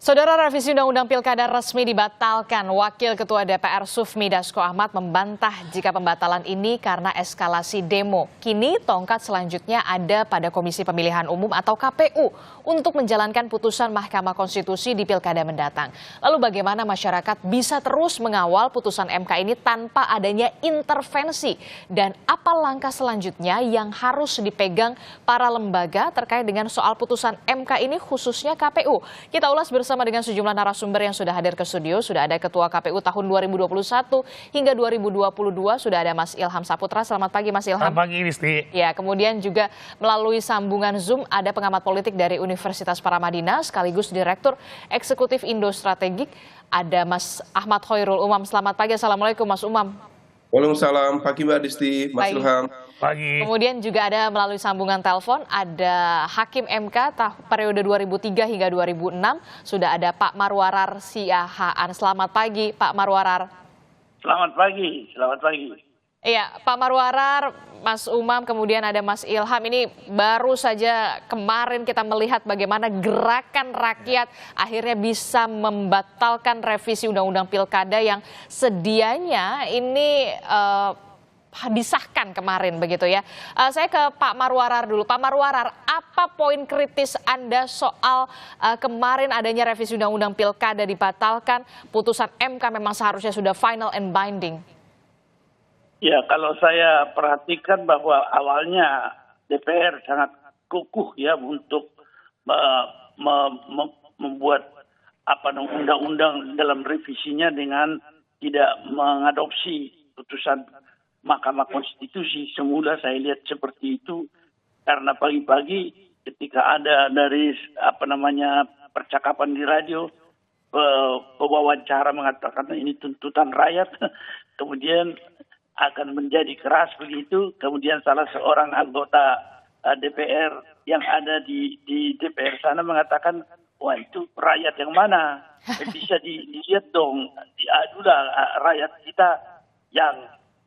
Saudara, revisi Undang-Undang Pilkada resmi dibatalkan. Wakil Ketua DPR Sufmi Dasko Ahmad membantah jika pembatalan ini karena eskalasi demo. Kini tongkat selanjutnya ada pada Komisi Pemilihan Umum atau KPU untuk menjalankan putusan Mahkamah Konstitusi di Pilkada mendatang. Lalu bagaimana masyarakat bisa terus mengawal putusan MK ini tanpa adanya intervensi? Dan apa langkah selanjutnya yang harus dipegang para lembaga terkait dengan soal putusan MK ini khususnya KPU? Kita ulas bersama dengan sejumlah narasumber yang sudah hadir ke studio. Sudah ada Ketua KPU tahun 2021 hingga 2022, sudah ada Mas Ilham Saputra. Selamat pagi Mas Ilham. Selamat pagi Risti. Ya, kemudian juga melalui sambungan Zoom ada pengamat politik dari Universitas Paramadina sekaligus Direktur Eksekutif Indo Strategik, ada Mas Ahmad Khoirul Umam. Selamat pagi, Assalamualaikum Mas Umam. Waalaikumsalam, pagi Mbak Disti, Mas Ilham. Pagi. Kemudian juga ada melalui sambungan telepon ada Hakim MK periode 2003 hingga 2006, sudah ada Pak Marwarar Siahaan. Selamat pagi Pak Marwarar. Selamat pagi, selamat pagi. Iya, Pak Marwarar, Mas Umam, kemudian ada Mas Ilham. Ini baru saja kemarin kita melihat bagaimana gerakan rakyat akhirnya bisa membatalkan revisi Undang-Undang Pilkada yang sedianya ini disahkan kemarin begitu ya. Saya ke Pak Marwarar dulu. Pak Marwarar, apa poin kritis Anda soal kemarin adanya revisi Undang-Undang Pilkada dibatalkan, putusan MK memang seharusnya sudah final and binding? Ya, kalau saya perhatikan bahwa awalnya DPR sangat kukuh ya untuk membuat undang-undang dalam revisinya dengan tidak mengadopsi putusan Mahkamah Konstitusi. Semula saya lihat seperti itu karena pagi-pagi ketika ada dari percakapan di radio, pewawancara mengatakan ini tuntutan rakyat, kemudian akan menjadi keras begitu. Kemudian salah seorang anggota DPR yang ada di DPR sana mengatakan, wah itu rakyat yang mana? Bisa dilihat dong, diadulah rakyat kita yang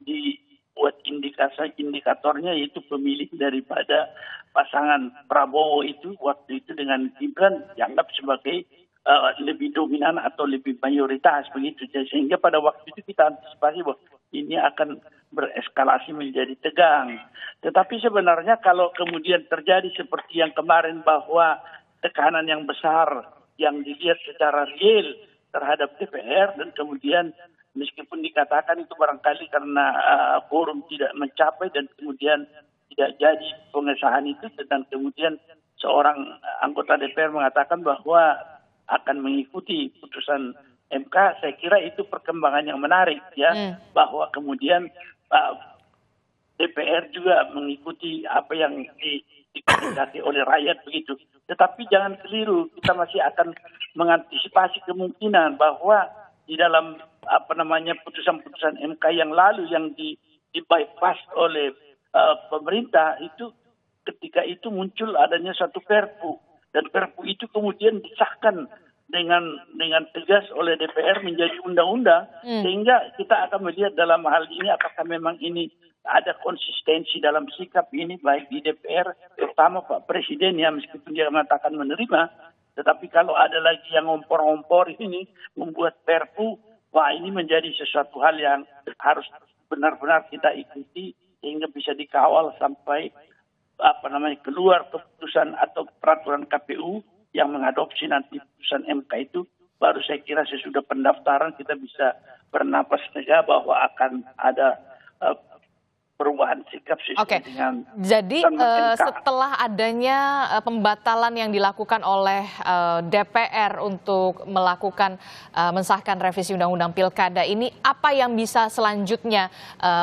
dibuat indikatornya yaitu pemilih daripada pasangan Prabowo itu waktu itu dengan Gibran dianggap sebagai lebih dominan atau lebih mayoritas begitu. Sehingga pada waktu itu kita antisipasi bahwa ini akan bereskalasi menjadi tegang. Tetapi sebenarnya kalau kemudian terjadi seperti yang kemarin bahwa tekanan yang besar yang dilihat secara real terhadap DPR dan kemudian meskipun dikatakan itu barangkali karena forum tidak mencapai dan kemudian tidak jadi pengesahan itu, dan kemudian seorang anggota DPR mengatakan bahwa akan mengikuti putusan MK, saya kira itu perkembangan yang menarik ya, bahwa kemudian DPR juga mengikuti apa yang dikehendaki oleh rakyat begitu. Tetapi jangan keliru, kita masih akan mengantisipasi kemungkinan bahwa di dalam putusan-putusan MK yang lalu yang di bypass oleh pemerintah itu, ketika itu muncul adanya satu Perpu, dan Perpu itu kemudian disahkan dengan tegas oleh DPR menjadi undang-undang, sehingga kita akan melihat dalam hal ini apakah memang ini ada konsistensi dalam sikap ini baik di DPR, terutama Pak Presiden ya, meskipun dia mengatakan menerima, tetapi kalau ada lagi yang ngompor-ngompor ini membuat Perpu, wah ini menjadi sesuatu hal yang harus benar-benar kita ikuti sehingga bisa dikawal sampai keluar keputusan atau peraturan KPU yang mengadopsi nanti putusan MK itu. Baru saya kira sesudah pendaftaran kita bisa bernapas lega bahwa akan ada perubahan sikap sesuai dengan. Jadi setelah adanya pembatalan yang dilakukan oleh DPR untuk melakukan mensahkan revisi Undang-Undang Pilkada ini, apa yang bisa selanjutnya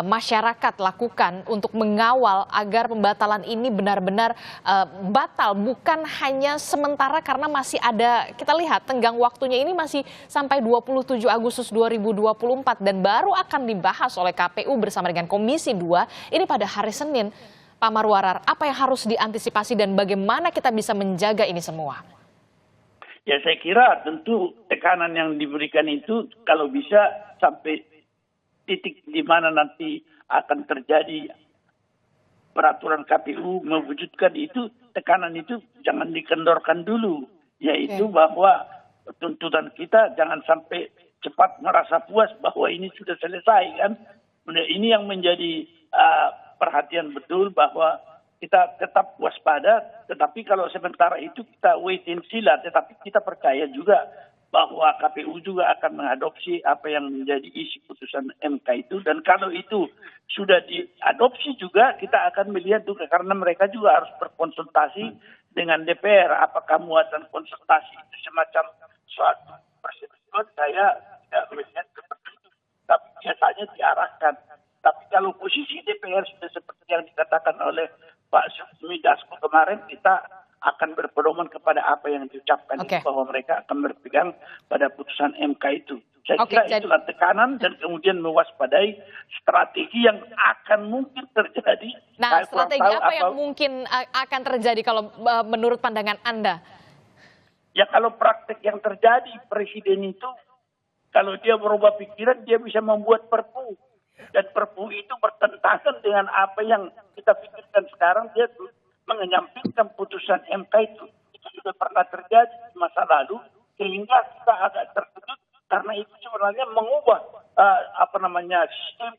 masyarakat lakukan untuk mengawal agar pembatalan ini benar-benar batal, bukan hanya sementara karena masih ada, kita lihat tenggang waktunya ini masih sampai 27 Agustus 2024 dan baru akan dibahas oleh KPU bersama dengan Komisi 2 ini pada hari Senin. Pak Marwarar, apa yang harus diantisipasi dan bagaimana kita bisa menjaga ini semua? Ya, saya kira tentu tekanan yang diberikan itu kalau bisa sampai titik di mana nanti akan terjadi peraturan KPU mewujudkan itu, tekanan itu jangan dikendorkan dulu, yaitu bahwa tuntutan kita jangan sampai cepat merasa puas bahwa ini sudah selesai kan. Ini yang menjadi perhatian betul bahwa kita tetap waspada, tetapi kalau sementara itu kita wait and see lah, tetapi kita percaya juga bahwa KPU juga akan mengadopsi apa yang menjadi isi putusan MK itu, dan kalau itu sudah diadopsi juga kita akan melihat juga, karena mereka juga harus berkonsultasi dengan DPR. Apakah muatan konsultasi itu semacam suatu persetujuan, saya tidak melihat seperti itu, tapi biasanya diarahkan. Tapi kalau posisi DPR sudah seperti yang dikatakan oleh Pak Sufmi Dasko kemarin, kita akan berpedoman kepada apa yang diucapkan bahwa mereka akan berpegang pada putusan MK itu. Saya kira itulah tekanan dan kemudian mewaspadai strategi yang akan mungkin terjadi. Nah, strategi apa yang mungkin akan terjadi kalau menurut pandangan Anda? Ya, kalau praktek yang terjadi, Presiden itu kalau dia berubah pikiran, dia bisa membuat perpu. Dan perpu itu bertentangan dengan apa yang kita pikirkan sekarang. Dia menyampingkan putusan MK itu. Itu sudah pernah terjadi di masa lalu, sehingga kita agak terkejut karena itu sebenarnya mengubah sistem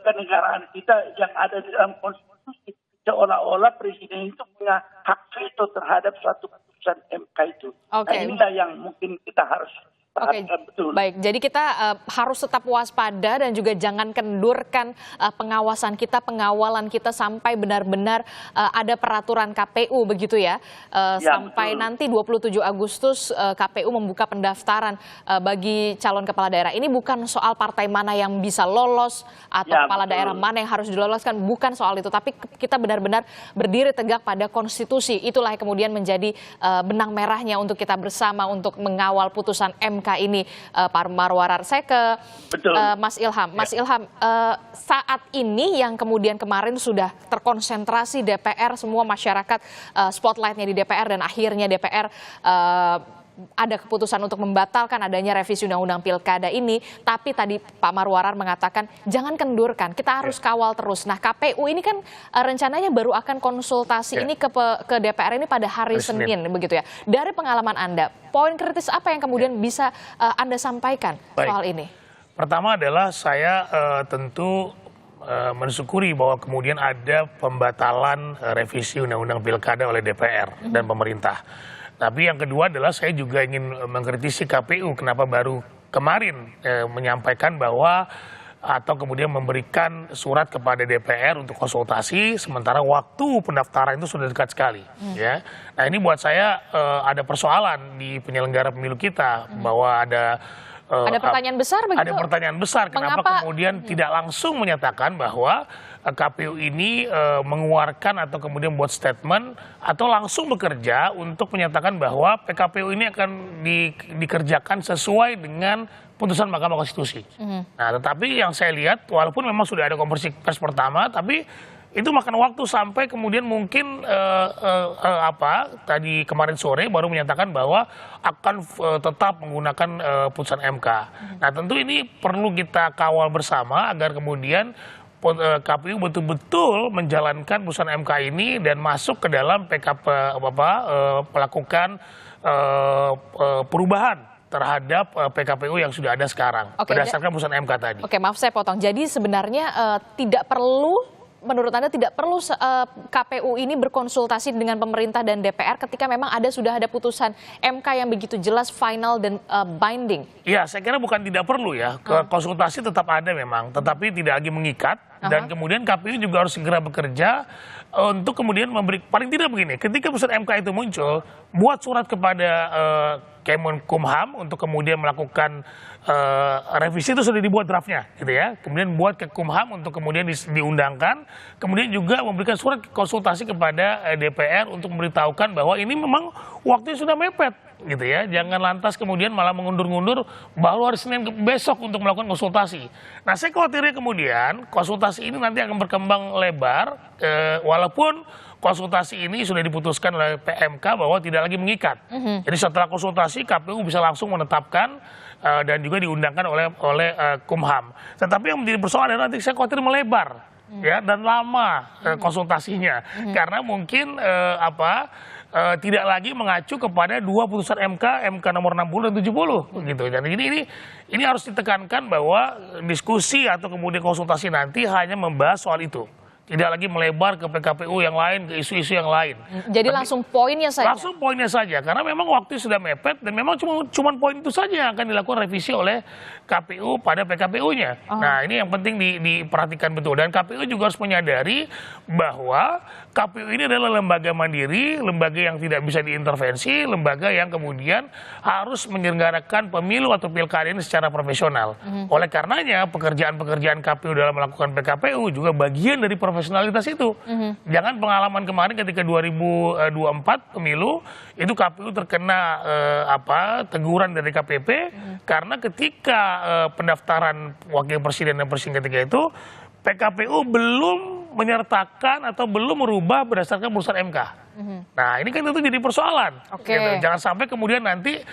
kenegaraan kita yang ada di dalam konstitusi. Seolah-olah Presiden itu punya hak veto terhadap suatu putusan MK itu. Nah, inilah yang mungkin kita harus betul. Baik, jadi kita harus tetap waspada dan juga jangan kendurkan pengawasan kita, pengawalan kita sampai benar-benar ada peraturan KPU begitu ya. Sampai betul. Nanti 27 Agustus KPU membuka pendaftaran bagi calon kepala daerah. Ini bukan soal partai mana yang bisa lolos atau kepala daerah mana yang harus diloloskan, bukan soal itu. Tapi kita benar-benar berdiri tegak pada konstitusi. Itulah yang kemudian menjadi benang merahnya untuk kita bersama untuk mengawal putusan MK ini, Pak Marwarar. Saya ke Mas Ilham. Mas Ilham, saat ini yang kemudian kemarin sudah terkonsentrasi DPR, semua masyarakat spotlightnya di DPR, dan akhirnya DPR ada keputusan untuk membatalkan adanya revisi Undang-Undang Pilkada ini. Tapi tadi Pak Marwarar mengatakan jangan kendurkan, kita harus kawal terus. Nah, KPU ini kan rencananya baru akan konsultasi ini ke DPR ini pada hari Senin begitu ya. Dari pengalaman Anda, poin kritis apa yang kemudian bisa Anda sampaikan soal ini? Pertama adalah saya tentu mensyukuri bahwa kemudian ada pembatalan revisi Undang-Undang Pilkada oleh DPR dan pemerintah. Tapi yang kedua adalah saya juga ingin mengkritisi KPU kenapa baru kemarin menyampaikan bahwa atau kemudian memberikan surat kepada DPR untuk konsultasi, sementara waktu pendaftaran itu sudah dekat sekali. Ya, nah ini buat saya ada persoalan di penyelenggara pemilu kita bahwa ada pertanyaan besar begitu? Ada pertanyaan besar, kenapa kemudian tidak langsung menyatakan bahwa KPU ini mengeluarkan atau kemudian buat statement atau langsung bekerja untuk menyatakan bahwa PKPU ini akan dikerjakan sesuai dengan putusan Mahkamah Konstitusi. Nah, tetapi yang saya lihat, walaupun memang sudah ada konferensi pers pertama, tapi itu makan waktu sampai kemudian mungkin tadi kemarin sore baru menyatakan bahwa akan tetap menggunakan putusan MK. Nah, tentu ini perlu kita kawal bersama agar kemudian KPU betul-betul menjalankan putusan MK ini dan masuk ke dalam melakukan perubahan terhadap PKPU yang sudah ada sekarang berdasarkan putusan MK tadi. Oke, maaf saya potong. Jadi sebenarnya tidak perlu, menurut Anda tidak perlu KPU ini berkonsultasi dengan pemerintah dan DPR ketika memang sudah ada putusan MK yang begitu jelas, final dan binding? Iya, saya kira bukan tidak perlu ya. Konsultasi tetap ada memang, tetapi tidak lagi mengikat. Dan kemudian KPU juga harus segera bekerja untuk kemudian paling tidak begini, ketika putusan MK itu muncul, buat surat kepada Kemenkumham untuk kemudian melakukan revisi, itu sudah dibuat draftnya gitu ya. Kemudian buat ke Kumham untuk kemudian diundangkan, kemudian juga memberikan surat konsultasi kepada DPR untuk memberitahukan bahwa ini memang waktunya sudah mepet gitu ya. Jangan lantas kemudian malah mengundur-ngundur baru hari Senin besok untuk melakukan konsultasi. Nah, saya khawatirnya kemudian konsultasi ini nanti akan berkembang lebar, walaupun konsultasi ini sudah diputuskan oleh PMK bahwa tidak lagi mengikat. Jadi setelah konsultasi KPU bisa langsung menetapkan dan juga diundangkan oleh Kumham. Tetapi yang menjadi persoalan adalah nanti saya khawatir melebar ya dan lama konsultasinya, karena mungkin tidak lagi mengacu kepada dua putusan MK nomor 60 dan 70 gitu. Dan ini harus ditekankan bahwa diskusi atau kemudian konsultasi nanti hanya membahas soal itu. Tidak lagi melebar ke PKPU yang lain, ke isu-isu yang lain. Jadi langsung poinnya saja? Langsung poinnya saja, karena memang waktu sudah mepet dan memang cuma poin itu saja yang akan dilakukan revisi oleh KPU pada PKPU-nya. Nah ini yang penting diperhatikan betul. Dan KPU juga harus menyadari bahwa KPU ini adalah lembaga mandiri, lembaga yang tidak bisa diintervensi, lembaga yang kemudian harus menyelenggarakan pemilu atau pilkada ini secara profesional. Oleh karenanya pekerjaan-pekerjaan KPU dalam melakukan PKPU juga bagian dari profesionalitas itu. Jangan pengalaman kemarin ketika 2024 pemilu itu KPU terkena teguran dari KPP karena ketika pendaftaran wakil presiden dan presiden ketika itu PKPU belum menyertakan atau belum merubah berdasarkan putusan MK. Nah ini kan tentu jadi persoalan. Gitu. Jangan sampai kemudian nanti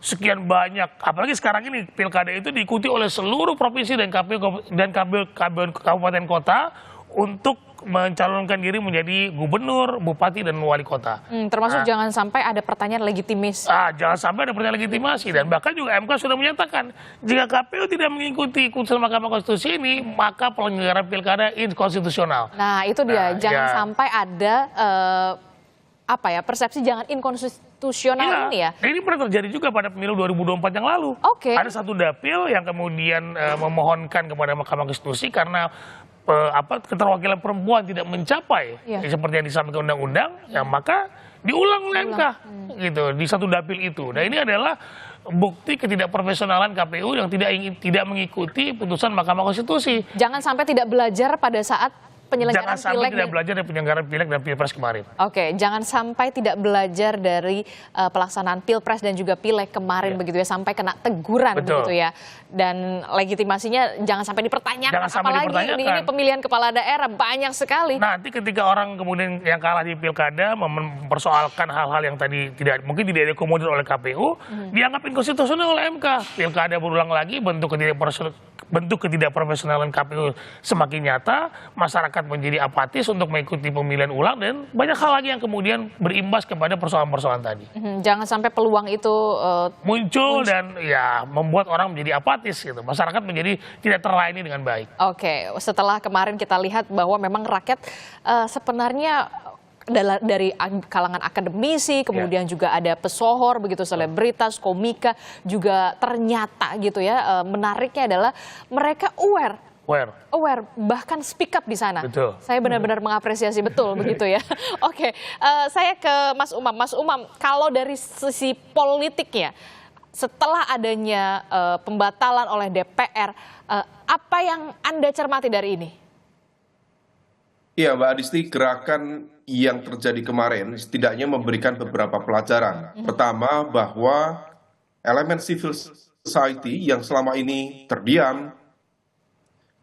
sekian banyak, apalagi sekarang ini pilkada itu diikuti oleh seluruh provinsi dan kabupaten kota untuk mencalonkan diri menjadi gubernur, bupati, dan wali kota. Termasuk jangan sampai ada pertanyaan legitimis. Jangan sampai ada pertanyaan legitimasi. Dan bahkan juga MK sudah menyatakan, jika KPU tidak mengikuti putusan Mahkamah Konstitusi ini, maka penyelenggaraan pilkada inkonstitusional. Nah itu dia, jangan sampai ada persepsi jangan inkonstitusional ini ya. Ini pernah terjadi juga pada pemilu 2024 yang lalu. Ada satu dapil yang kemudian memohonkan kepada Mahkamah Konstitusi karena keterwakilan perempuan tidak mencapai seperti yang disampaikan undang-undang, ya maka diulang oleh MK gitu di satu dapil itu. Nah ini adalah bukti ketidakprofesionalan KPU yang tidak mengikuti putusan Mahkamah Konstitusi. Jangan sampai tidak belajar pada saat penyelenggaraan Jangan sampai tidak belajar dari penyelenggaraan pileg dan pilpres kemarin. Jangan sampai tidak belajar dari pelaksanaan pilpres dan juga pileg kemarin begitu ya, sampai kena teguran begitu ya. Dan legitimasinya jangan sampai dipertanyakan. Apalagi ini pemilihan kepala daerah banyak sekali. Nanti ketika orang kemudian yang kalah di pilkada mempersoalkan hal-hal yang tadi mungkin tidak diakomodir oleh KPU, dianggap inkonstitusional oleh MK. Pilkada berulang lagi, bentuk ketidakprofesionalan KPU semakin nyata, masyarakat menjadi apatis untuk mengikuti pemilihan ulang, dan banyak hal lagi yang kemudian berimbas kepada persoalan-persoalan tadi. Jangan sampai peluang itu muncul dan ya membuat orang menjadi apatis gitu. Masyarakat menjadi tidak terlayani dengan baik. Setelah kemarin kita lihat bahwa memang rakyat sebenarnya dari kalangan akademisi, kemudian juga ada pesohor, begitu selebritas, komika, juga ternyata gitu ya, menariknya adalah mereka aware, bahkan speak up di sana. Betul. Saya benar-benar mengapresiasi betul begitu ya. Saya ke Mas Umam. Mas Umam, kalau dari sisi politiknya, setelah adanya pembatalan oleh DPR, apa yang Anda cermati dari ini? Iya, Mbak Adisti, gerakan yang terjadi kemarin setidaknya memberikan beberapa pelajaran. Pertama, bahwa elemen civil society yang selama ini terdiam,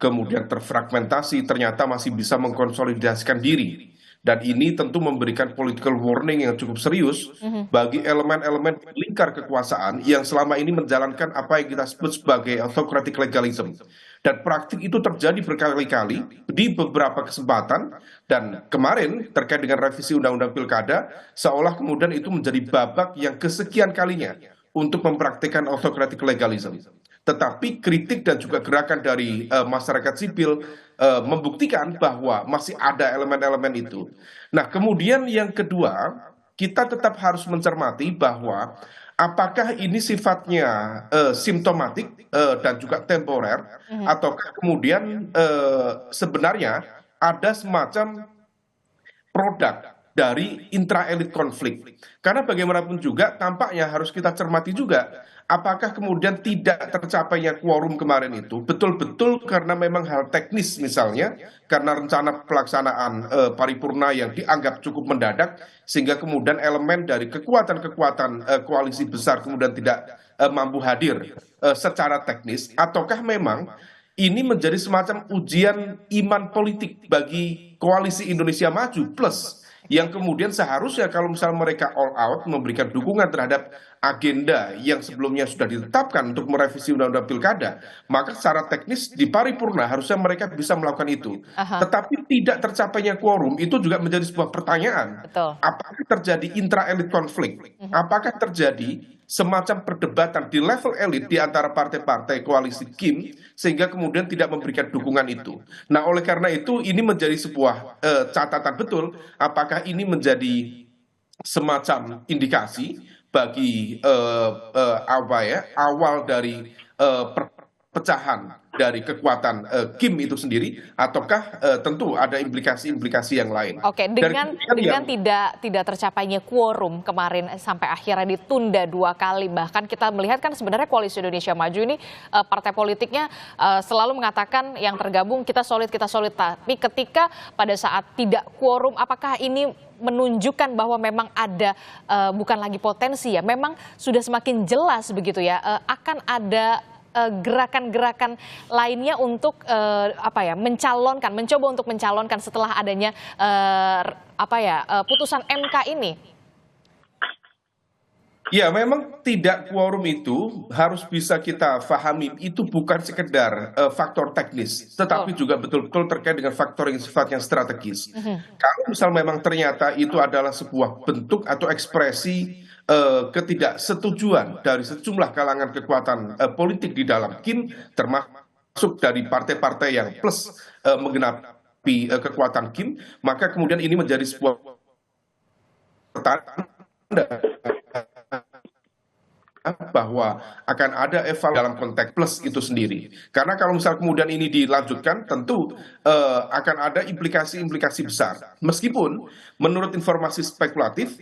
kemudian terfragmentasi, ternyata masih bisa mengkonsolidasikan diri. Dan ini tentu memberikan political warning yang cukup serius bagi elemen-elemen lingkar kekuasaan yang selama ini menjalankan apa yang kita sebut sebagai autocratic legalism. Dan praktik itu terjadi berkali-kali di beberapa kesempatan, dan kemarin terkait dengan revisi Undang-Undang Pilkada, seolah kemudian itu menjadi babak yang kesekian kalinya untuk mempraktikkan autocratic legalism. Tetapi kritik dan juga gerakan dari masyarakat sipil membuktikan bahwa masih ada elemen-elemen itu. Nah, kemudian yang kedua, kita tetap harus mencermati bahwa apakah ini sifatnya simptomatik dan juga temporer, atau kemudian sebenarnya ada semacam produk dari intra-elit konflik. Karena bagaimanapun juga tampaknya harus kita cermati juga, apakah kemudian tidak tercapainya quorum kemarin itu betul-betul karena memang hal teknis, misalnya karena rencana pelaksanaan paripurna yang dianggap cukup mendadak, sehingga kemudian elemen dari kekuatan-kekuatan koalisi besar kemudian tidak mampu hadir secara teknis, ataukah memang ini menjadi semacam ujian iman politik bagi koalisi Indonesia Maju Plus, yang kemudian seharusnya kalau misalnya mereka all out memberikan dukungan terhadap agenda yang sebelumnya sudah ditetapkan untuk merevisi undang-undang pilkada, maka secara teknis di paripurna harusnya mereka bisa melakukan itu. Aha, Tetapi tidak tercapainya quorum itu juga menjadi sebuah pertanyaan. betul. Apakah terjadi intra-elit konflik? Apakah terjadi semacam perdebatan di level elit di antara partai-partai koalisi Kim sehingga kemudian tidak memberikan dukungan itu. Nah, oleh karena itu ini menjadi sebuah catatan betul apakah ini menjadi semacam indikasi bagi awal dari perpecahan dari kekuatan Kim itu sendiri, ataukah tentu ada implikasi-implikasi yang lain. Oke, dengan tidak tercapainya quorum kemarin sampai akhirnya ditunda 2 kali, bahkan kita melihat kan sebenarnya Koalisi Indonesia Maju ini partai politiknya selalu mengatakan yang tergabung kita solid, tapi ketika pada saat tidak quorum, apakah ini menunjukkan bahwa memang ada bukan lagi potensi ya, memang sudah semakin jelas begitu ya, akan ada gerakan-gerakan lainnya untuk mencoba untuk mencalonkan setelah adanya putusan MK ini. Ya, memang tidak quorum itu harus bisa kita pahami itu bukan sekedar faktor teknis, tetapi juga betul-betul terkait dengan faktor yang sifatnya strategis. Kalau misal memang ternyata itu adalah sebuah bentuk atau ekspresi ketidaksetujuan dari sejumlah kalangan kekuatan politik di dalam Kim, termasuk dari partai-partai yang plus menggenapi kekuatan Kim, maka kemudian ini menjadi sebuah pertanda bahwa akan ada evaluasi dalam konteks plus itu sendiri. Karena kalau misal kemudian ini dilanjutkan, tentu akan ada implikasi-implikasi besar. Meskipun menurut informasi spekulatif,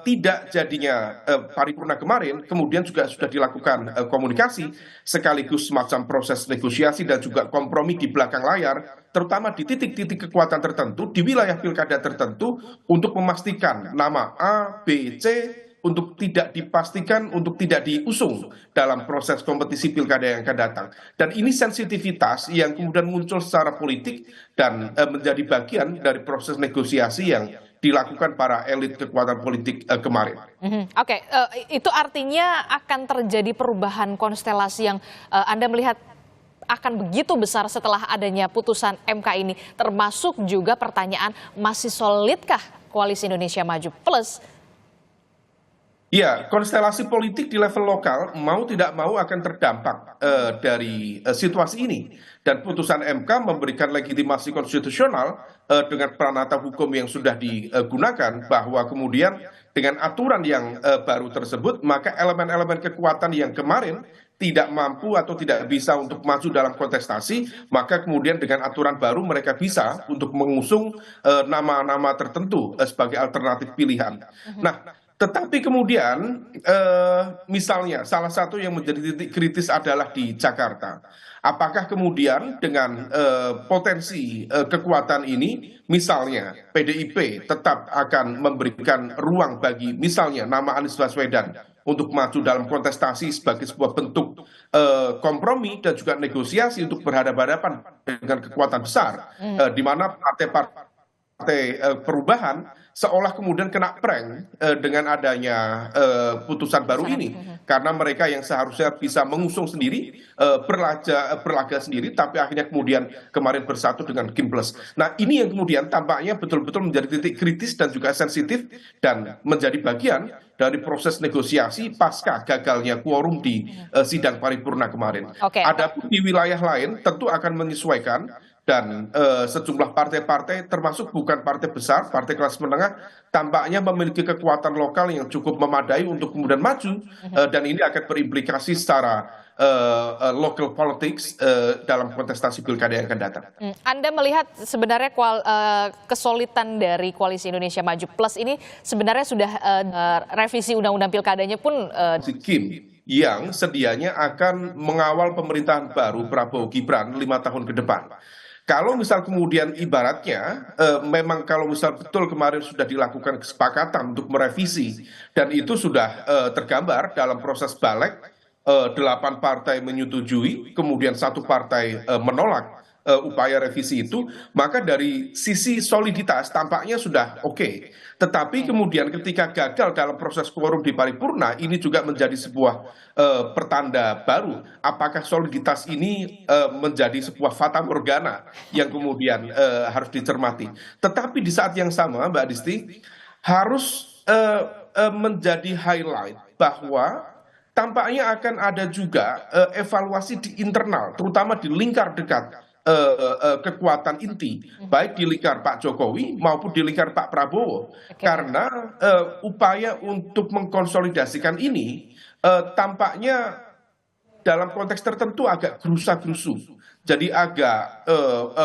tidak jadinya paripurna kemarin, kemudian juga sudah dilakukan komunikasi sekaligus semacam proses negosiasi dan juga kompromi di belakang layar, terutama di titik-titik kekuatan tertentu di wilayah pilkada tertentu untuk memastikan nama A, B, C untuk tidak dipastikan, untuk tidak diusung dalam proses kompetisi pilkada yang akan datang. Dan ini sensitivitas yang kemudian muncul secara politik dan menjadi bagian dari proses negosiasi yang dilakukan para elit kekuatan politik kemarin. Oke, itu artinya akan terjadi perubahan konstelasi yang Anda melihat akan begitu besar setelah adanya putusan MK ini, termasuk juga pertanyaan masih solidkah Koalisi Indonesia Maju Plus? Ya, konstelasi politik di level lokal mau tidak mau akan terdampak dari situasi ini. Dan putusan MK memberikan legitimasi konstitusional dengan peranata hukum yang sudah digunakan, bahwa kemudian dengan aturan yang baru tersebut, maka elemen-elemen kekuatan yang kemarin tidak mampu atau tidak bisa untuk maju dalam kontestasi, maka kemudian dengan aturan baru mereka bisa untuk mengusung nama-nama tertentu sebagai alternatif pilihan. Nah, tetapi kemudian misalnya salah satu yang menjadi titik kritis adalah di Jakarta. Apakah kemudian dengan potensi kekuatan ini, misalnya PDIP tetap akan memberikan ruang bagi misalnya nama Anies Baswedan untuk maju dalam kontestasi sebagai sebuah bentuk kompromi dan juga negosiasi untuk berhadapan-hadapan dengan kekuatan besar, di mana partai-partai perubahan seolah kemudian kena prank dengan adanya putusan baru ini, karena mereka yang seharusnya bisa mengusung sendiri, berlaga sendiri, tapi akhirnya kemudian kemarin bersatu dengan Kim Plus. Nah, ini yang kemudian tampaknya betul-betul menjadi titik kritis dan juga sensitif dan menjadi bagian dari proses negosiasi pasca gagalnya quorum di sidang paripurna kemarin. Adapun di wilayah lain tentu akan menyesuaikan. Dan sejumlah partai-partai termasuk bukan partai besar, partai kelas menengah, tampaknya memiliki kekuatan lokal yang cukup memadai untuk kemudian maju, dan ini akan berimplikasi secara local politics dalam kontestasi pilkada yang akan datang. Anda melihat sebenarnya kesulitan dari Koalisi Indonesia Maju Plus ini sebenarnya sudah revisi undang-undang pilkadanya pun Kim yang sedianya akan mengawal pemerintahan baru Prabowo Gibran 5 tahun ke depan. Kalau misal kemudian ibaratnya memang kalau misal betul kemarin sudah dilakukan kesepakatan untuk merevisi dan itu sudah tergambar dalam proses balik, 8 partai menyetujui, kemudian 1 partai menolak upaya revisi itu, maka dari sisi soliditas tampaknya sudah oke. Tetapi kemudian ketika gagal dalam proses quorum di paripurna, ini juga menjadi sebuah pertanda baru. Apakah soliditas ini menjadi sebuah fata morgana yang kemudian harus dicermati. Tetapi di saat yang sama, Mbak Disti, harus menjadi highlight bahwa tampaknya akan ada juga evaluasi di internal, terutama di lingkar dekat kekuatan inti, baik di lingkar Pak Jokowi maupun di lingkar Pak Prabowo. Karena upaya untuk mengkonsolidasikan ini tampaknya dalam konteks tertentu agak gerusa-gerusu. Jadi agak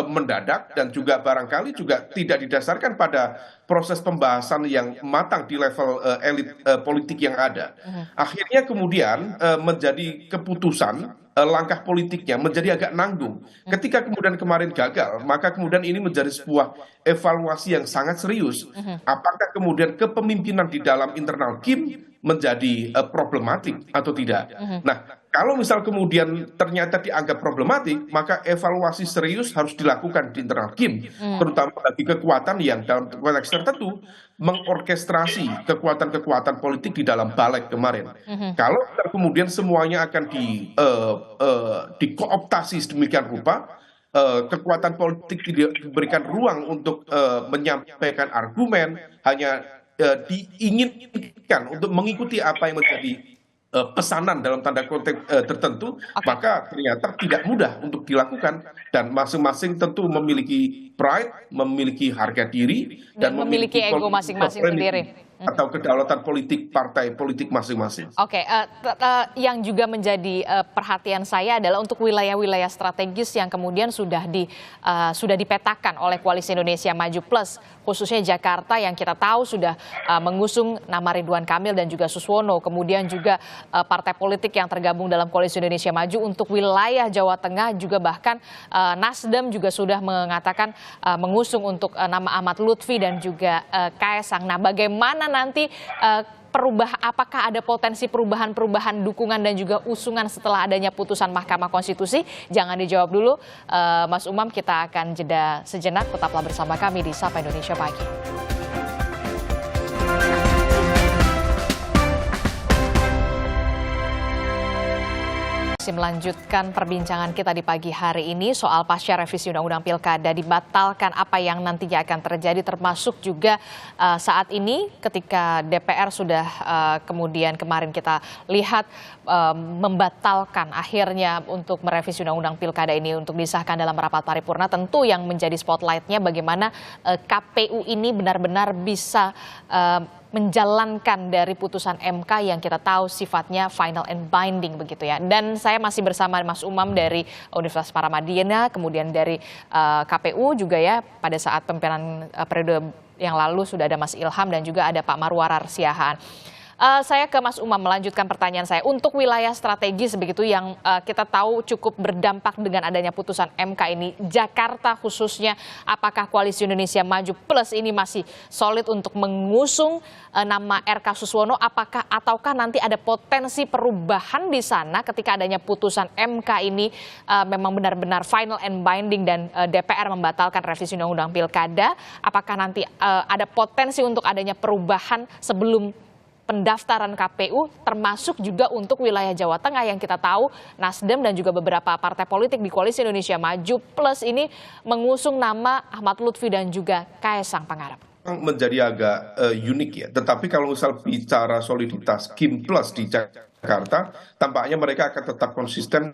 mendadak dan juga barangkali juga tidak didasarkan pada proses pembahasan yang matang di level elit politik yang ada. Akhirnya kemudian menjadi keputusan langkah politiknya menjadi agak nanggung. Ketika kemudian kemarin gagal, maka kemudian ini menjadi sebuah evaluasi yang sangat serius. Apakah kemudian kepemimpinan di dalam internal Kim menjadi problematik atau tidak? Nah, kalau misal kemudian ternyata dianggap problematik, maka evaluasi serius harus dilakukan di internal Kim, terutama bagi kekuatan yang dalam konteks tertentu mengorkestrasi kekuatan-kekuatan politik di dalam balik kemarin. Kalau kemudian semuanya akan dikooptasi sedemikian rupa, kekuatan politik tidak diberikan ruang untuk menyampaikan argumen, hanya diinginkan untuk mengikuti apa yang menjadi pesanan dalam tanda kutip tertentu, maka ternyata tidak mudah untuk dilakukan, dan masing-masing tentu memiliki pride, memiliki harga diri, dan memiliki ego masing-masing sendiri atau kedaulatan politik partai politik masing-masing. Oke, yang juga menjadi perhatian saya adalah untuk wilayah-wilayah strategis yang kemudian sudah dipetakan oleh Koalisi Indonesia Maju Plus, khususnya Jakarta yang kita tahu sudah mengusung nama Ridwan Kamil dan juga Suswono, kemudian juga partai politik yang tergabung dalam Koalisi Indonesia Maju. Untuk wilayah Jawa Tengah juga bahkan Nasdem juga sudah mengatakan mengusung untuk nama Ahmad Lutfi dan juga Kaesang. Nah, bagaimana nanti apakah ada potensi perubahan dukungan dan juga usungan setelah adanya putusan Mahkamah Konstitusi? Jangan dijawab dulu, Mas Umam, kita akan jeda sejenak. Tetaplah bersama kami di Sapa Indonesia Pagi. Melanjutkan perbincangan kita di pagi hari ini soal pasca revisi Undang-Undang Pilkada dibatalkan, apa yang nantinya akan terjadi, termasuk juga saat ini ketika DPR sudah kemudian kemarin kita lihat membatalkan akhirnya untuk merevisi Undang-Undang Pilkada ini untuk disahkan dalam rapat paripurna. Tentu yang menjadi spotlightnya bagaimana KPU ini benar-benar bisa menjalankan dari putusan MK yang kita tahu sifatnya final and binding begitu ya. Dan saya masih bersama Mas Umam dari Universitas Paramadina, kemudian dari KPU juga ya, pada saat pemimpinan periode yang lalu sudah ada Mas Ilham dan juga ada Pak Marwarar Siahaan. Saya ke Mas Umam melanjutkan pertanyaan saya. Untuk wilayah strategis begitu yang kita tahu cukup berdampak dengan adanya putusan MK ini, Jakarta khususnya, apakah Koalisi Indonesia Maju Plus ini masih solid untuk mengusung nama RK Suswono? Ataukah nanti ada potensi perubahan di sana ketika adanya putusan MK ini memang benar-benar final and binding dan DPR membatalkan revisi Undang-Undang Pilkada? Apakah nanti ada potensi untuk adanya perubahan sebelum pendaftaran KPU, termasuk juga untuk wilayah Jawa Tengah yang kita tahu Nasdem dan juga beberapa partai politik di Koalisi Indonesia Maju Plus ini mengusung nama Ahmad Lutfi dan juga Kaesang Pangarep? Menjadi agak unik ya, tetapi kalau misal bicara soliditas Kim Plus di Jakarta, tampaknya mereka akan tetap konsisten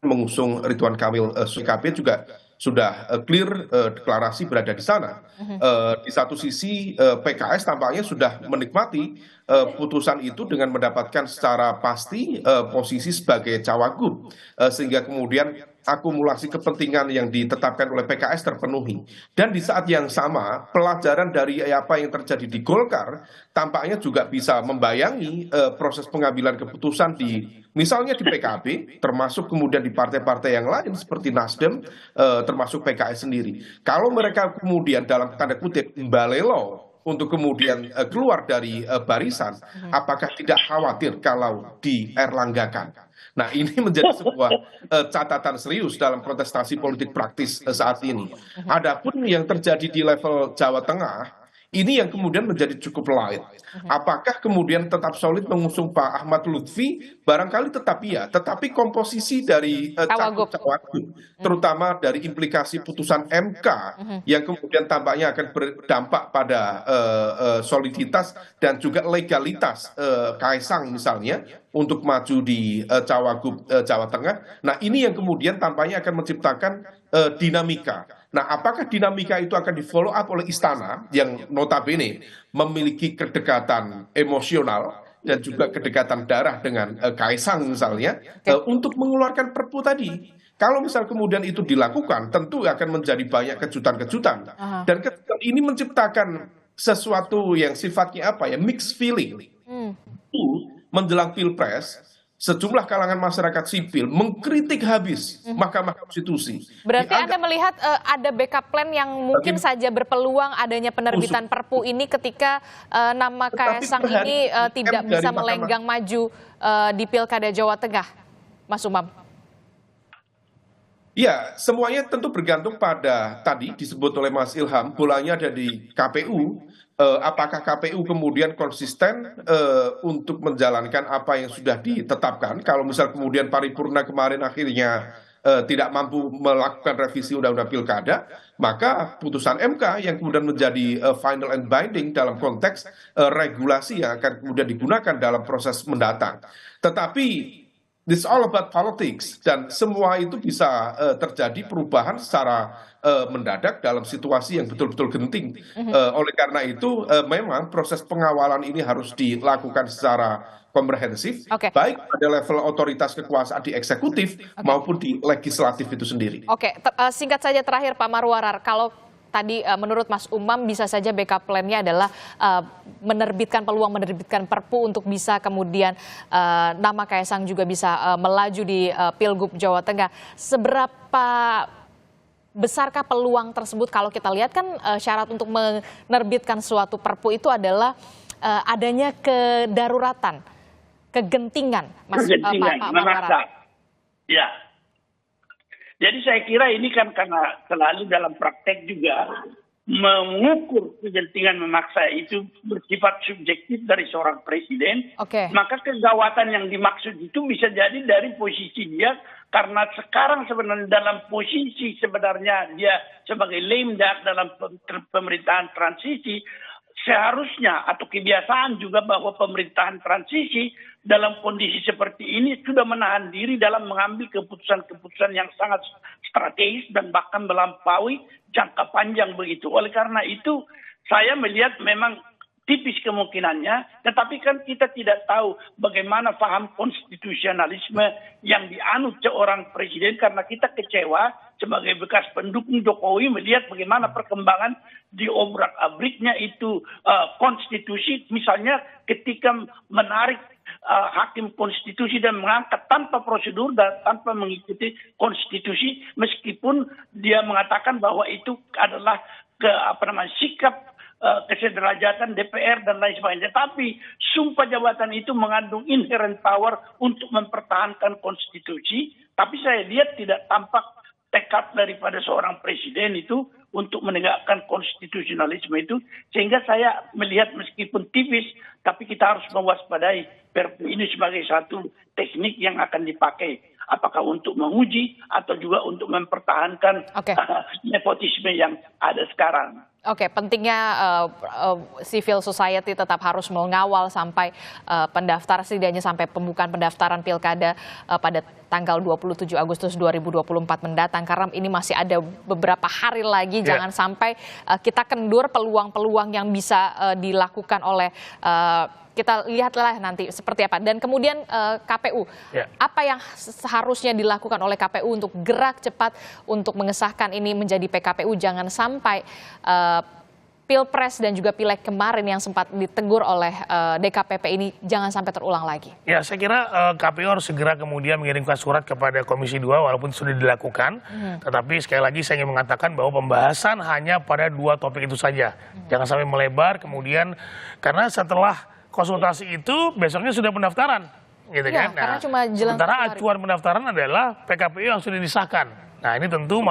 mengusung Ridwan Kamil. PKB juga sudah clear deklarasi berada di sana. Di satu sisi PKS tampaknya sudah menikmati putusan itu dengan mendapatkan secara pasti posisi sebagai cawagup, sehingga kemudian akumulasi kepentingan yang ditetapkan oleh PKS terpenuhi. Dan di saat yang sama, pelajaran dari apa yang terjadi di Golkar tampaknya juga bisa membayangi proses pengambilan keputusan di misalnya di PKB, termasuk kemudian di partai-partai yang lain seperti Nasdem, termasuk PKS sendiri. Kalau mereka kemudian dalam tanda kutip balelo untuk kemudian keluar dari barisan, apakah tidak khawatir kalau dierlanggakan? Nah, ini menjadi sebuah catatan serius dalam kontestasi politik praktis saat ini. Adapun yang terjadi di level Jawa Tengah, ini yang kemudian menjadi cukup light. Apakah kemudian tetap solid mengusung Pak Ahmad Lutfi? Barangkali tetap iya, tetapi komposisi dari cawagup, terutama dari implikasi putusan MK yang kemudian tampaknya akan berdampak pada soliditas dan juga legalitas Kaisang misalnya untuk maju di cawagup Jawa Tengah. Nah, ini yang kemudian tampaknya akan menciptakan dinamika. Nah, apakah dinamika itu akan di-follow up oleh Istana yang notabene memiliki kedekatan emosional dan juga kedekatan darah dengan Kaisang misalnya, untuk mengeluarkan Perpu tadi? Kalau misal kemudian itu dilakukan, tentu akan menjadi banyak kejutan-kejutan. Dan kejutan ini menciptakan sesuatu yang sifatnya apa ya, mixed feeling. Menjelang Pilpres, sejumlah kalangan masyarakat sipil mengkritik habis Mahkamah Konstitusi. Berarti Anda melihat ada backup plan yang mungkin saja berpeluang adanya penerbitan Perpu ini ketika nama Kaisang ini tidak bisa melenggang maju di Pilkada Jawa Tengah, Mas Umam? Ya, semuanya tentu bergantung pada tadi disebut oleh Mas Ilham, bolanya ada di KPU. Apakah KPU kemudian konsisten untuk menjalankan apa yang sudah ditetapkan? Kalau misal kemudian paripurna kemarin akhirnya tidak mampu melakukan revisi undang-undang pilkada, maka putusan MK yang kemudian menjadi final and binding dalam konteks regulasi yang akan kemudian digunakan dalam proses mendatang. Tetapi this all about politics, dan semua itu bisa terjadi perubahan secara mendadak dalam situasi yang betul-betul genting. Oleh karena itu memang proses pengawalan ini harus dilakukan secara komprehensif, baik pada level otoritas kekuasaan di eksekutif maupun di legislatif itu sendiri. Singkat saja terakhir Pak Marwarar, kalau tadi menurut Mas Umam bisa saja backup plan-nya adalah menerbitkan Perpu untuk bisa kemudian nama Kaisang juga bisa melaju di Pilgub Jawa Tengah. Seberapa besarkah peluang tersebut? Kalau kita lihat kan syarat untuk menerbitkan suatu Perpu itu adalah adanya kedaruratan, kegentingan, Mas Pak Marwarar. Ya. Jadi saya kira ini kan karena selalu dalam praktek juga mengukur kegentingan memaksa itu bersifat subjektif dari seorang presiden, maka kegawatan yang dimaksud itu bisa jadi dari posisi dia, karena sekarang sebenarnya dalam posisi sebenarnya dia sebagai lame duck dalam pemerintahan transisi, seharusnya atau kebiasaan juga bahwa pemerintahan transisi dalam kondisi seperti ini sudah menahan diri dalam mengambil keputusan-keputusan yang sangat strategis dan bahkan melampaui jangka panjang begitu. Oleh karena itu saya melihat memang tipis kemungkinannya, tetapi kan kita tidak tahu bagaimana paham konstitusionalisme yang dianut seorang presiden, karena kita kecewa sebagai bekas pendukung Jokowi melihat bagaimana perkembangan di obrak-abriknya itu konstitusi, misalnya ketika menarik hakim konstitusi dan mengangkat tanpa prosedur dan tanpa mengikuti konstitusi, meskipun dia mengatakan bahwa itu adalah sikap kesederajatan DPR dan lain sebagainya. Tapi sumpah jabatan itu mengandung inherent power untuk mempertahankan konstitusi. Tapi saya lihat tidak tampak tekad daripada seorang presiden itu untuk menegakkan konstitusionalisme itu. Sehingga saya melihat meskipun tipis, tapi kita harus mewaspadai Perpu ini sebagai satu teknik yang akan dipakai. Apakah untuk menguji atau juga untuk mempertahankan nepotisme yang ada sekarang. Pentingnya civil society tetap harus mengawal sampai setidaknya sampai pembukaan pendaftaran pilkada pada tanggal 27 Agustus 2024 mendatang, karena ini masih ada beberapa hari lagi. Jangan sampai kita kendur peluang-peluang yang bisa dilakukan oleh kita lihatlah nanti seperti apa. Dan kemudian KPU, apa yang seharusnya dilakukan oleh KPU untuk gerak cepat untuk mengesahkan ini menjadi PKPU, jangan sampai Pilpres dan juga Pileg kemarin yang sempat ditegur oleh DKPP ini jangan sampai terulang lagi? Ya, saya kira KPU harus segera kemudian mengirimkan surat kepada Komisi 2 walaupun sudah dilakukan. Tetapi sekali lagi saya ingin mengatakan bahwa pembahasan hanya pada 2 topik itu saja. Jangan sampai melebar kemudian, karena setelah konsultasi itu besoknya sudah pendaftaran. Gitu Ya, kan? karena cuma jelang sementara 1 hari. acuan pendaftaran adalah PKPU yang sudah disahkan. Nah, ini tentu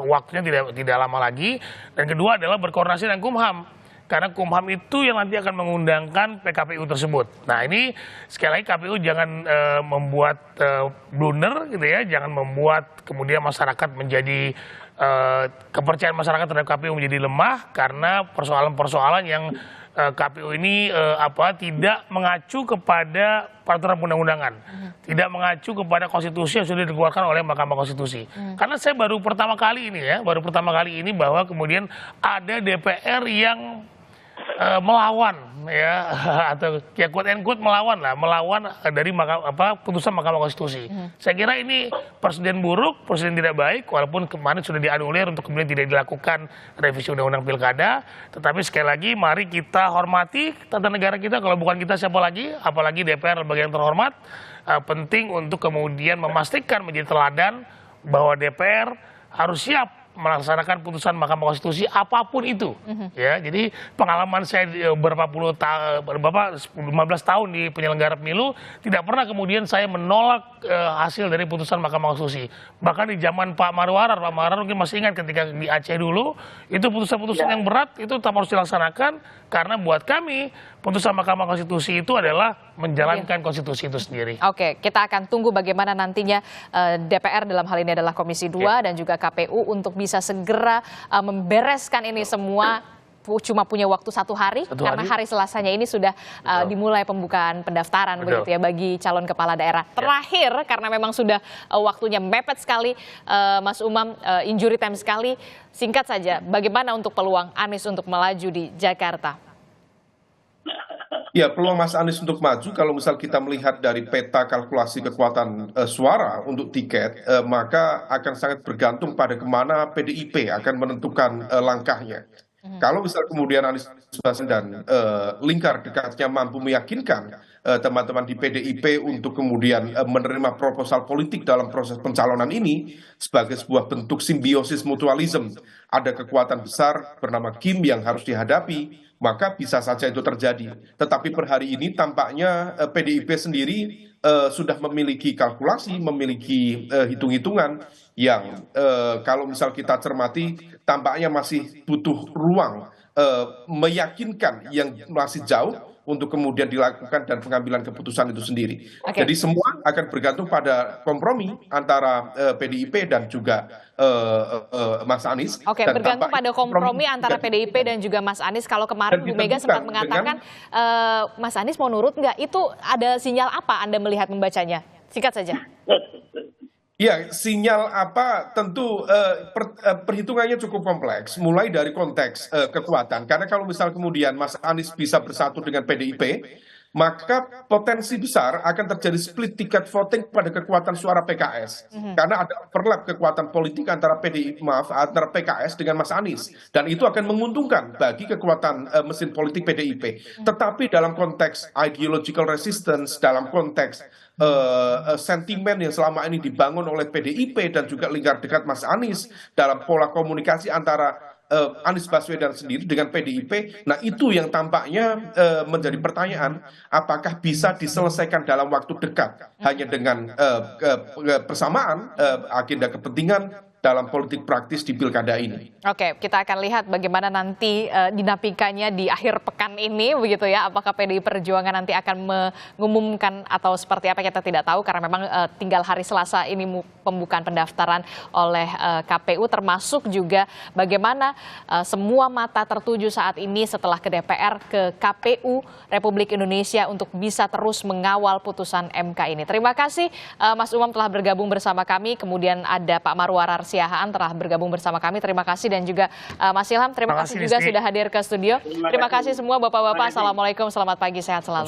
waktunya tidak lama lagi. Dan kedua adalah berkoordinasi dengan Kumham. Karena Kumham itu yang nanti akan mengundangkan PKPU tersebut. Nah, ini sekali lagi KPU jangan membuat blunder gitu ya. Jangan membuat kemudian masyarakat menjadi kepercayaan masyarakat terhadap KPU menjadi lemah karena persoalan-persoalan yang KPU ini tidak mengacu kepada peraturan undang-undangan, tidak mengacu kepada konstitusi yang sudah dikeluarkan oleh Mahkamah Konstitusi. Karena saya baru pertama kali ini bahwa kemudian ada DPR yang melawan ya atau ya quote and quote melawan dari putusan Mahkamah Konstitusi. Saya kira ini presiden buruk, presiden tidak baik walaupun kemarin sudah dianulir untuk kemudian tidak dilakukan revisi undang-undang pilkada, tetapi sekali lagi mari kita hormati tata negara kita, kalau bukan kita siapa lagi, apalagi DPR lembaga yang terhormat. Penting untuk kemudian memastikan menjadi teladan bahwa DPR harus siap melaksanakan putusan Mahkamah Konstitusi apapun itu. Ya, jadi pengalaman saya 15 tahun di penyelenggara pemilu tidak pernah kemudian saya menolak hasil dari putusan Mahkamah Konstitusi. Bahkan di zaman Pak Marwarar mungkin masih ingat ketika di Aceh dulu, itu putusan-putusan yang berat itu tetap harus dilaksanakan karena buat kami putusan Mahkamah Konstitusi itu adalah menjalankan konstitusi itu sendiri. Oke, kita akan tunggu bagaimana nantinya DPR dalam hal ini adalah Komisi 2 dan juga KPU untuk bisa segera membereskan ini semua. Cuma punya waktu 1 hari karena hari Selasanya ini sudah dimulai pembukaan pendaftaran begitu ya bagi calon kepala daerah. Terakhir karena memang sudah waktunya mepet sekali, Mas Umam, injury time sekali, singkat saja bagaimana untuk peluang Anies untuk melaju di Jakarta? Ya, peluang Mas Anies untuk maju kalau misal kita melihat dari peta kalkulasi kekuatan suara untuk tiket, maka akan sangat bergantung pada kemana PDIP akan menentukan langkahnya. Kalau misal kemudian Anies Baswedan dan lingkar dekatnya mampu meyakinkan teman-teman di PDIP untuk kemudian menerima proposal politik dalam proses pencalonan ini sebagai sebuah bentuk simbiosis mutualisme, ada kekuatan besar bernama Kim yang harus dihadapi, maka bisa saja itu terjadi. Tetapi per hari ini tampaknya PDIP sendiri sudah memiliki kalkulasi, memiliki hitung-hitungan yang kalau misal kita cermati tampaknya masih butuh ruang meyakinkan yang masih jauh untuk kemudian dilakukan dan pengambilan keputusan itu sendiri. Jadi semua akan bergantung pada kompromi antara PDIP dan juga Mas Anies. Oke, dan bergantung pada kompromi antara PDIP dan juga Mas Anies. Kalau kemarin Bu Mega sempat mengatakan Mas Anies mau nurut nggak, itu ada sinyal apa Anda melihat membacanya? Singkat saja. Ya, sinyal apa tentu perhitungannya cukup kompleks, mulai dari konteks kekuatan. Karena kalau misal kemudian Mas Anies bisa bersatu dengan PDIP, maka potensi besar akan terjadi split ticket voting pada kekuatan suara PKS. Karena ada overlap kekuatan politik antara antara PKS dengan Mas Anies. Dan itu akan menguntungkan bagi kekuatan mesin politik PDIP. Tetapi dalam konteks ideological resistance, dalam konteks sentimen yang selama ini dibangun oleh PDIP dan juga lingkar dekat Mas Anies dalam pola komunikasi antara Anies Baswedan sendiri dengan PDIP, nah itu yang tampaknya menjadi pertanyaan, apakah bisa diselesaikan dalam waktu dekat hanya dengan persamaan agenda kepentingan dalam politik praktis di pilkada ini. Oke, kita akan lihat bagaimana nanti dinamikanya di akhir pekan ini begitu ya. Apakah PDI Perjuangan nanti akan mengumumkan atau seperti apa kita tidak tahu karena memang tinggal hari Selasa ini pembukaan pendaftaran oleh KPU, termasuk juga bagaimana semua mata tertuju saat ini setelah ke DPR ke KPU Republik Indonesia untuk bisa terus mengawal putusan MK ini. Terima kasih Mas Umam telah bergabung bersama kami, kemudian ada Pak Marwarar Siahaan telah bergabung bersama kami. Terima kasih, dan juga Mas Ilham, terima kasih juga sudah hadir ke studio. Terima kasih semua Bapak-Bapak. Assalamualaikum, selamat pagi, sehat selalu.